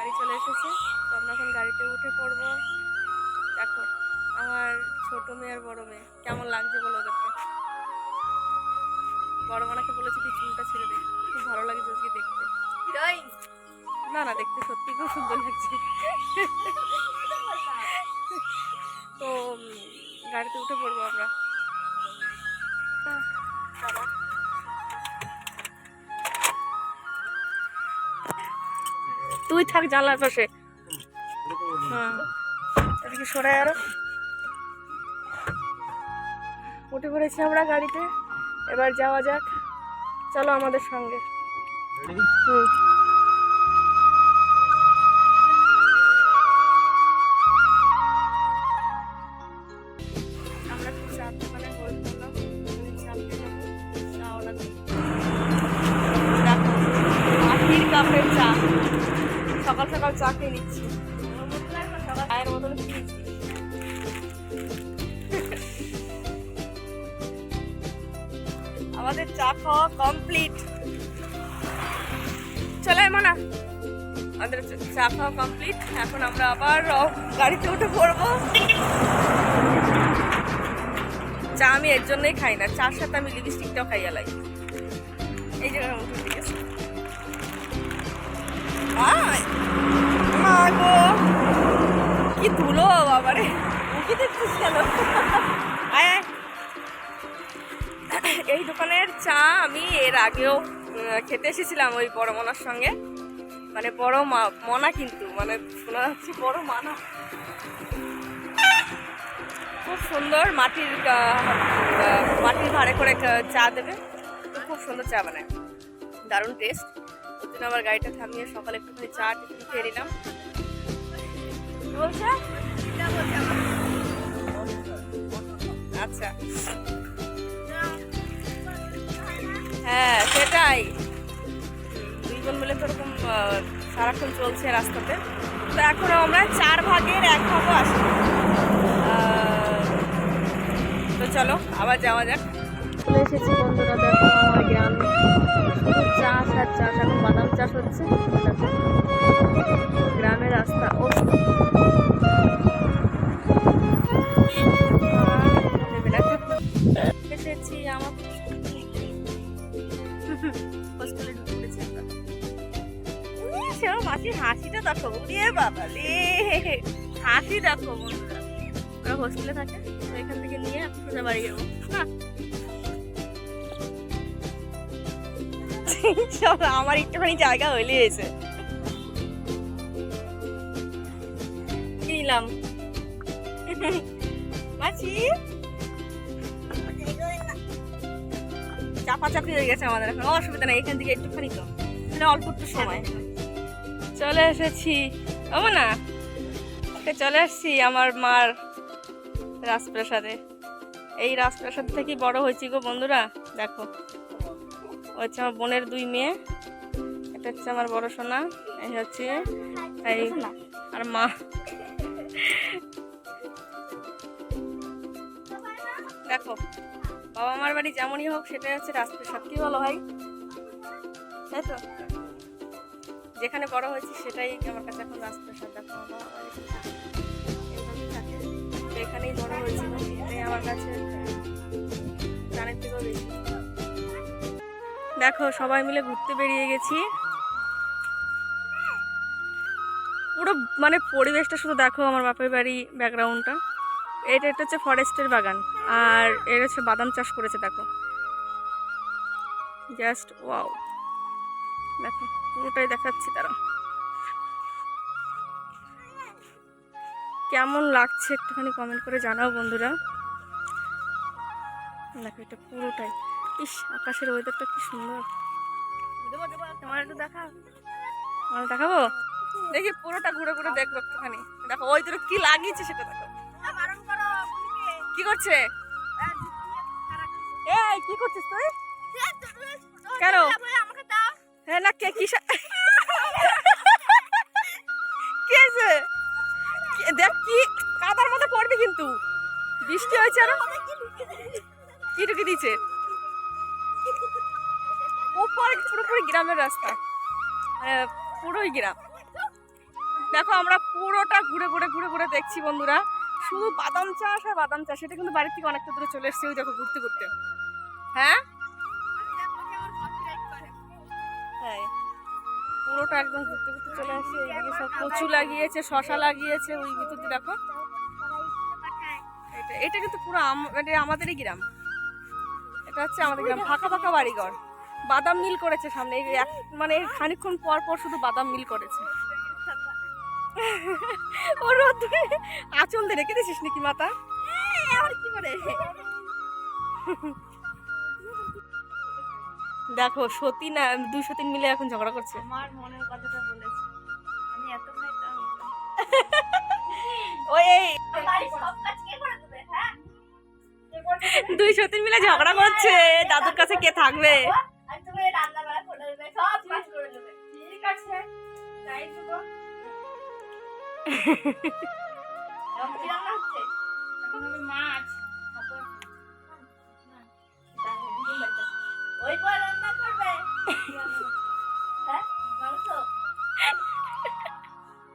বাড়ি চলে এসেছি। তো আমরা এখন গাড়িতে উঠে পড়বো। দেখো আমার ছোট মেয়ে আর বড় মেয়ে কেমন লাগছে বলো ওদেরকে। বড় মানাকে বলেছি তুই চুলটা ছেড়ে দে, খুব ভালো লাগছে আজকে দেখতে। না না, দেখতে সত্যি খুব সুন্দর লাগছে। তো গাড়িতে উঠে পড়বো আমরা। তুই থাক জানলার পাশে। হ্যাঁ, এদিকে সরে আরো। উঠে পড়েছি আমরা গাড়িতে, এবার যাওয়া যাক। চলো আমাদের সঙ্গে। আমরা চা দোকানে হোল্ড করলাম, চা খেয়ে নেবো। চাওয়ালা দেখো মাটির কাপের চা, সকাল সকাল চা খেয়ে নিচ্ছি। চায়ের মতন খেয়েছি। আমাদের চা খাওয়া কমপ্লিট। চলে মানা, আমাদের চা খাওয়া কমপ্লিট। এখন আমরা আবার গাড়িতে উঠে পড়বো। চা আমি এর জন্যই খাই না, চার সাথে আমি লিপস্টিকটাও খাইয়া লাই। এই জায়গায় উঠে গেছে। কি ধুলো বাবারে, উঠে দেখছিস কেন? এই দোকানের চা আমি এর আগেও খেতে এসেছিলাম ওই বড় মনার সঙ্গে, মানে বড় মনা, কিন্তু মানে শোনা যাচ্ছে বড় মানা। খুব সুন্দর, মাটির ভাড়ে করে চা দেবে, খুব সুন্দর চা বানায়, দারুণ টেস্ট। ওই জন্য আবার গাড়িটা থামিয়ে সকালে একটুখানি চা টিফিন খেয়ে নিলাম। আচ্ছা, হ্যাঁ সেটাই, দুই বোন মিলে তো ওরকম সারাক্ষণ চলছে রাস্তাতে। তো এখনো আমরা 4 ভাগের 1 ভাগও আসি। তো চলো আবার যাওয়া যাক। চলে এসেছি বন্ধুরা, দেখো আমার গ্রামে শুধু চাষ আর চাষ। এখন বাদাম চাষ হচ্ছে। গ্রামের রাস্তা ও এসেছি আমার হোস্টেলে ঢুকে পড়েছি আমরা। মাসির হাসিটা দেখো, বাবা রে হাসি দেখো বন্ধুরা। ওরা হোস্টেলে থাকে, এখান থেকে নিয়ে এখন সোজা বাড়ি যাবো না। আমার একটুখানি জায়গা হইলে এসে নিলাম। মাছি চাপাচাপি হয়ে গেছে আমাদের, এখন অসুবিধা নেই, এখান থেকে একটুখানি তো অল্প একটু সময়। চলে এসেছি ও না, চলে আসছি আমার মার রাজপ্রাসাদে। এই রাজপ্রাসাদ থেকেই বড় হয়েছি গো বন্ধুরা। দেখো হচ্ছে আমার বোনের 2 মেয়ে, এটা হচ্ছে আমার বড় সোনা, এই হচ্ছে এই আর মা। দেখো বাবা মার বাড়ি যেমনই হোক সেটাই হচ্ছে রাজপ্রাসাদ, কি বলো ভাই? তাই তো, যেখানে বড় হয়েছি সেটাই আমার কাছে এখন রাজপ্রাসাদ। দেখো বাবা এইভাবেই থাকে, এখানেই বড় হয়েছিল, এটাই আমার কাছে জানের থেকেও বেশি। দেখো সবাই মিলে ঘুরতে বেরিয়ে গেছি। পুরো মানে পরিবেশটা শুধু দেখো, আমার বাপের বাড়ি ব্যাকগ্রাউন্ডটা। এটা হচ্ছে ফরেস্টের বাগান, আর এটা হচ্ছে বাদাম চাষ করেছে। দেখো জাস্ট ওয়াও, দেখো পুরোটাই দেখাচ্ছি। তারা কেমন লাগছে একটুখানি কমেন্ট করে জানাও বন্ধুরা। দেখো এটা পুরোটাই, ইস আকাশের ওয়েদারটা কি সুন্দর। তোমার একটু দেখাবো, দেখি পুরোটা ঘুরে ঘুরে দেখবো একটুখানি। দেখো ওই তোর কি লাগিয়েছে সেটা দেখো। কি করছে? এই কি করছিস তুই? কেন? হ্যাঁ না, কে কি দেখ কি কাদার মধ্যে পড়বি, কিন্তু বৃষ্টি হয়েছে আরো। কি ঢুকে দিচ্ছে উপরে, পুরোপুরি গ্রামের রাস্তা, পুরোই গ্রাম। দেখো আমরা পুরোটা ঘুরে ঘুরে দেখছি বন্ধুরা, শুধু বাদাম চাষ আর বাদাম চাষ। এটা কিন্তু বাড়ির থেকে অনেকটা দূরে চলে এসেছে, ওই দেখো ঘুরতে ঘুরতে। হ্যাঁ হ্যাঁ, পুরোটা একদম ঘুরতে ঘুরতে চলে আসছে। এইদিকে সব কচু লাগিয়েছে, শশা লাগিয়েছে, ওই ভিতরে দেখো। এটা কিন্তু পুরো আমাদেরই গ্রাম, এটা হচ্ছে আমাদের গ্রাম। ফাঁকা ফাঁকা বাড়িঘর, বাদাম মিল করেছে সামনে, মানে খানিকক্ষণ পর পর শুধু বাদাম মিল করেছে। ওর আঁচল দিয়ে রেখে দিছিস নাকি মাথা? কি করে দেখো, সতী না 2 সতীন মিলে এখন ঝগড়া করছে। আমার মনের কথাটা বলেছে, আমি এত খাইতাম। ওই সব কাজ কে করে দেবে? হ্যাঁ 2 সতীন মিলে ঝগড়া করছে, দাদুর কাছে কে থাকবে? আর তুমি রান্না বাড়া করে দেবে, সব কাজ করে দেবে। ঠিক আছে, তাই দেবো। কি রান্না হচ্ছে? এখন হবে মাছ। ওই পর রান্না করবে। হ্যাঁ মাংস।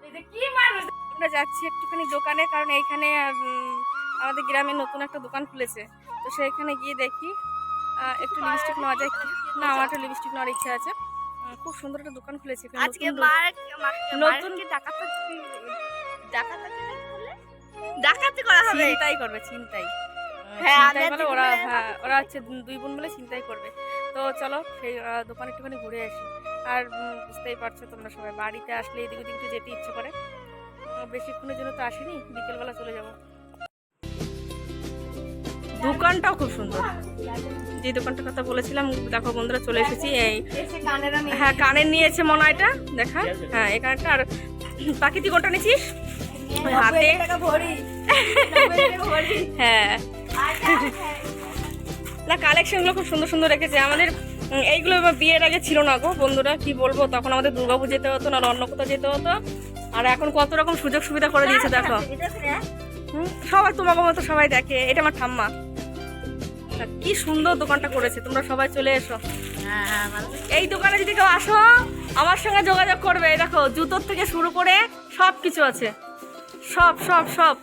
এটা কি মানুষ? আমরা যাচ্ছি একটুখানি দোকানে, কারণ এইখানে আমাদের গ্রামে নতুন একটা দোকান খুলেছে, তো সেখানে গিয়ে দেখি একটু লিপস্টিক নেওয়া যায়। না, আমার একটু লিপস্টিক নেওয়ার ইচ্ছা আছে। খুব সুন্দর একটা দোকান খুলেছে আজকে নতুন ডাকাতি করা হবে। চিন্তাই করবে, চিন্তাই। হ্যাঁ, ওরা হচ্ছে 2 বোন মিলে চিন্তাই করবে। তো চলো সেই দোকানে একটুখানি ঘুরে আসি। আর বুঝতেই পারছো তোমরা সবাই, বাড়িতে আসলে এদিক ওদিক একটু যেতে ইচ্ছে করে। বেশিক্ষণের জন্য তো আসিনি, বিকেলবেলা চলে যাব। দোকানটাও খুব সুন্দর, যে দোকানটার কথা বলেছিলাম। দেখো বন্ধুরা, চলে এসেছি। এই হ্যাঁ, কানের নিয়েছে মনে হয় এটা, দেখা। হ্যাঁ, এই কানেরটা। আর প্রাকৃতিক কোনটা নিয়েছিস? হাতে। হ্যাঁ না, কালেকশনগুলো খুব সুন্দর সুন্দর রেখেছে। আমাদের এইগুলো বিয়ের আগে ছিল না গো বন্ধুরা, কি বলবো। তখন আমাদের দুর্গাপুর যেতে হতো, না অন্য কোথাও যেতে হতো। আর এখন কত রকম সুযোগ সুবিধা করে দিয়েছে দেখো। সবাই তোমাকে মতো সবাই দেখে। এটা আমার ঠাম্মা। কি সুন্দর দোকানটা করেছে, তোমরা সবাই চলে এসো। এই দোকানে যদি কেউ আসো, আমার সঙ্গে যোগাযোগ করবে। দেখো, জুতোর থেকে শুরু করে সব কিছু আছে, সব সব সব।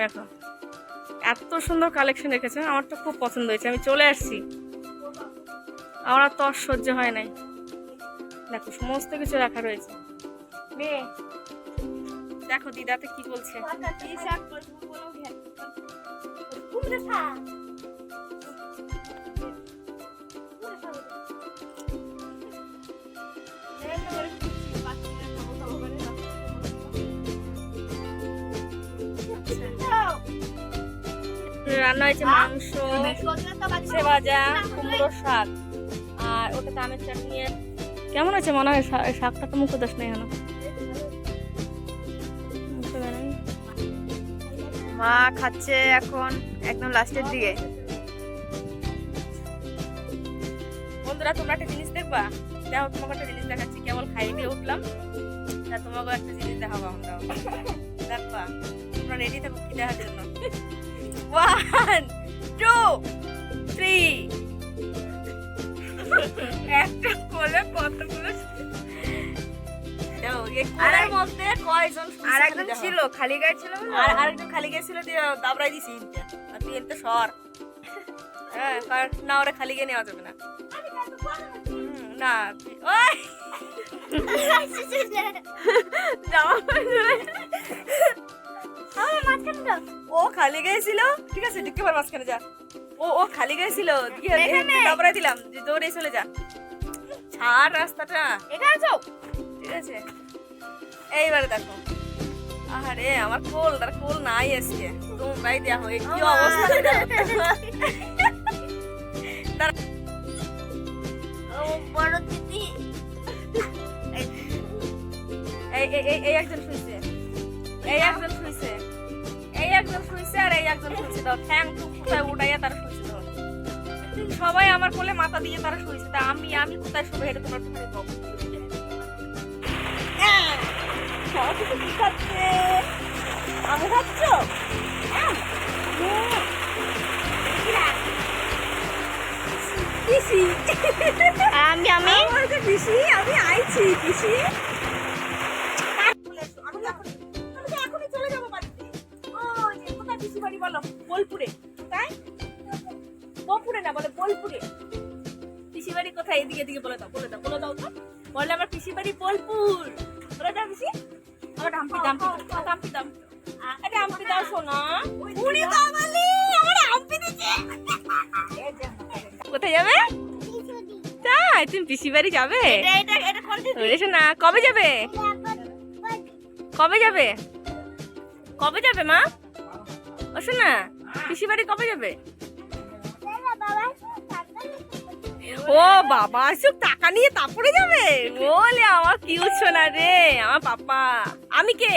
দেখো এত সুন্দর কালেকশন রেখেছে, আমার তো খুব পছন্দ হয়েছে। আমি চলে আসছি, আমার আর তো সহ্য হয় নাই। দেখো সমস্ত কিছু রাখা রয়েছে। দেখো দিদাতে কি বলছে। রান্না হয়েছে মাংস, সে ভাজা, কুমড়োর শাক, আর ওটাতে আমের চাটনি। কেমন আছে মনে হয়? শাকটা তো মুখে দাস নাই এখনো। মা খাচ্ছে এখন, একদম লাস্টের দিকে। বন্ধুরা, তোমরা একটা জিনিস দেখবা? দেখো, তোমাকে একটা জিনিস দেখাচ্ছি। কেবল খাই দিয়ে উঠলাম, তা তোমাকে একটা জিনিস দেখাবো আমরা। দেখবা, তোমরা রেডি থাকো কি দেখার জন্য। 1 2 3। একটা কোলে কতগুলো। আর মধ্যে কয়জন? আর একজন ছিল খালি গায়ে ছিল, আর আরেকজন খালি গায়ে ছিল, দিয়ে দাবড়াই দিছি। আর তুই এতে সর। হ্যাঁ, কারণ না, ওরা খালি গিয়ে নেওয়া যাবে না। না ওই ও খালি গেছিল, ঠিক আছে, ঢুকে পর মাঝখানে যা। ও খালি গেছিল, দাবড়াই দিলাম, দৌড়ে চলে যা। ছাড় রাস্তাটা, এখানে যাও। ঠিক আছে, এইবারে দেখো। আরে আমার কোল, তার কোল নাই আজকে। তোমরাই দেয়া হয় কি অবস্থা। বড় দিদি এই একজন শুইছে, এই একজন শুইছে, এই একজন শুইছে, আর এই একজন শুইছে। দাও ঠ্যাং টুক কোথায় উঠাইয়া তারা শুইছে। দাও সবাই আমার কোলে মাথা দিয়ে তারা শুইছে। তা আমি কোথায় শুবে, এটা তোমরা একটুখানি বলো। আমি খাচ্ছ? পিসি, আমি আইছি পিসি। এদিকে বলে দাও বলে দাও বলে দাও তো। বলে আমার পিসি বাড়ি বোলপুর। বলে দাও পিসি। আমার ডাম্পি ডাম্পি ডাম্পি ডাম্পি। এটা ডাম্পি দাও সোনা। উড়ি বাবালি আমার ডাম্পি দিছে। কোথায় যাবে? তাই তুমি পিসি বাড়ি যাবে? এটা কোন দিদি? ওরে শোনা কবে যাবে? কবে যাবে? কবে যাবে মা? ও শোনা পিসি বাড়ি কবে যাবে? ও বাবা সব টাকা নিয়ে তারপরে যাবে? বলে আমার কিউট সোনা রে আমার পাপা। আমি কে?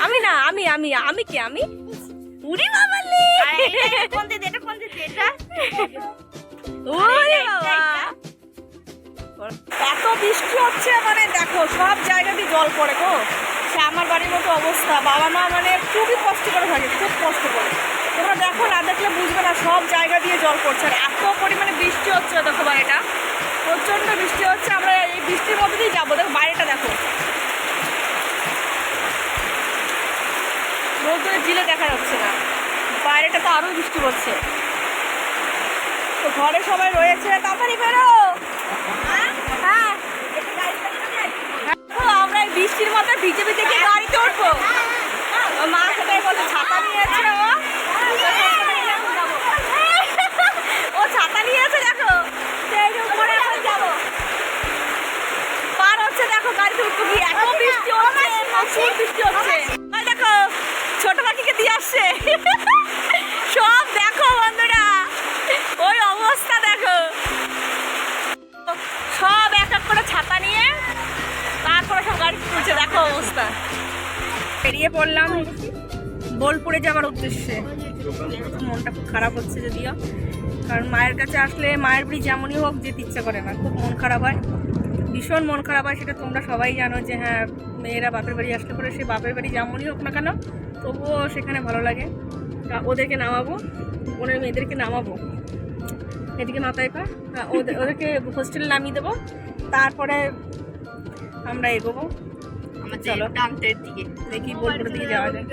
আমি না আমি আমি আমি কে? আমি উড়ি বাবালি। এটা কোন দিদি? এটা কোন দিদি? এটা ওরে বাবা এত বৃষ্টি হচ্ছে মানে দেখো সব জায়গাতেই জল পড়ে গো। সে আমার বাড়ির মতো অবস্থা। বাবা মা মানে খুবই কষ্ট করে থাকে, খুব কষ্ট করে। তোমরা দেখো না দেখলে বুঝবে না, সব জায়গা দিয়ে জল পড়ছে আর এত পরিমাণে বৃষ্টি হচ্ছে। দেখো বাড়িটা প্রচন্ড বৃষ্টি হচ্ছে। আমরা এই বৃষ্টির মধ্যে দিয়ে যাবো। দেখো বাইরেটা দেখো রোদ্দুরে জিলে দেখা যাচ্ছে না, বাইরেটা তো আরো বৃষ্টি পড়ছে। তো ঘরে সবাই রয়েছে, তাড়াতাড়ি বেরো। হ্যাঁ দেখো আমরা এই বৃষ্টির মধ্যে ভিজে ভিজে কি গাড়িতে উঠবো? ও মা সেটাই বলে ছাতা নিয়েছে ও ছাতা নিয়েছে। দেখো সেই উপরে এখন যাবো পার হচ্ছে। দেখো গাড়িতে উঠবো কি এত বৃষ্টি হচ্ছে, প্রচুর বৃষ্টি হচ্ছে। ওই দেখো ছোট পাখিকে দিয়ে আসছে সব। দেখো বন্ধুরা ওই অবস্থা দেখো, সব এক এক করে ছাতা নিয়ে তারপরে সব গাড়ি তুলছে। দেখো অবস্থা। বেরিয়ে পড়লাম বোলপুরে যাওয়ার উদ্দেশ্যে। মনটা খুব খারাপ হচ্ছে যদিও, কারণ মায়ের কাছে আসলে মায়ের বাড়ি যেমনই হোক যেতে ইচ্ছা করে না, খুব মন খারাপ হয়, ভীষণ মন খারাপ হয়। সেটা তোমরা সবাই জানো যে হ্যাঁ মেয়েরা বাপের বাড়ি আসলে পরে সে বাপের বাড়ি যেমনই হোক না কেন তবুও সেখানে ভালো লাগে। ওদেরকে নামাবো, ওদের মেয়েদেরকে নামাবো এদিকে মাথায় পা, ওদেরকে হোস্টেলে নামিয়ে দেবো, তারপরে আমরা এগোবো। চলো ডান্টের দিকে দেখি বোলপুরের দিকে যাওয়া যায়।